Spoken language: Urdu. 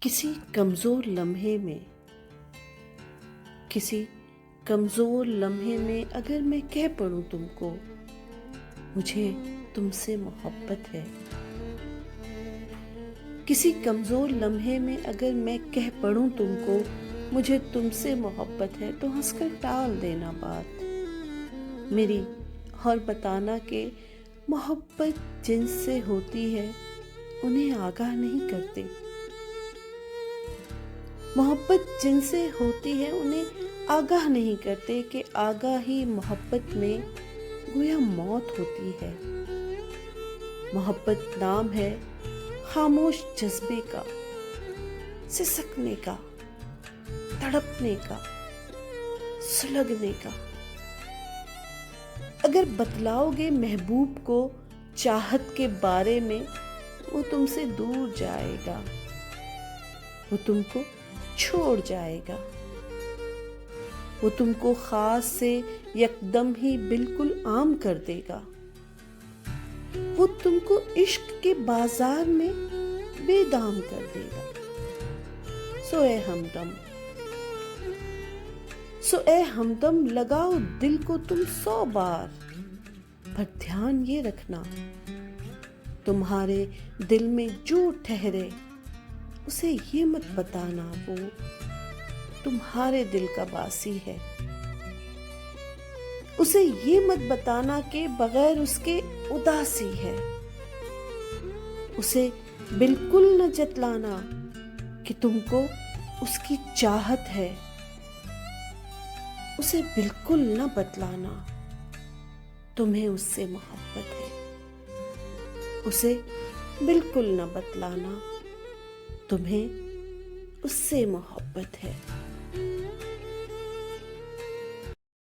کسی کمزور لمحے میں اگر میں کہہ پڑوں تم کو مجھے تم سے محبت ہے، کسی کمزور لمحے میں اگر میں کہہ پڑوں تم کو مجھے تم سے محبت ہے، تو ہنس کر ٹال دینا بات میری اور بتانا کہ محبت جن سے ہوتی ہے انہیں آگاہ نہیں کرتے، محبت جن سے ہوتی ہے انہیں آگاہ نہیں کرتے کہ آگاہی محبت میں گویا موت ہوتی ہے۔ محبت نام ہے خاموش جذبے کا، سسکنے کا، تڑپنے کا، سلگنے کا۔ اگر بتلاؤ گے محبوب کو چاہت کے بارے میں وہ تم سے دور جائے گا، وہ تم کو چھوڑ جائے گا، وہ تم کو خاص سے یکدم ہی بالکل عام کر دے گا، وہ تم کو عشق کے بازار میں بے دام کر دے گا۔ سو اے ہمدم لگاؤ دل کو تم 100 بار، پر دھیان یہ رکھنا تمہارے دل میں جو ٹھہرے اسے یہ مت بتانا وہ تمہارے دل کا باسی ہے، اسے یہ مت بتانا کہ بغیر اس کے اداسی ہے، اسے بالکل نہ جتلانا کہ تم کو اس کی چاہت ہے، اسے بالکل نہ بتلانا تمہیں اس سے محبت ہے، اسے بالکل نہ بتلانا تمہیں اس سے محبت ہے۔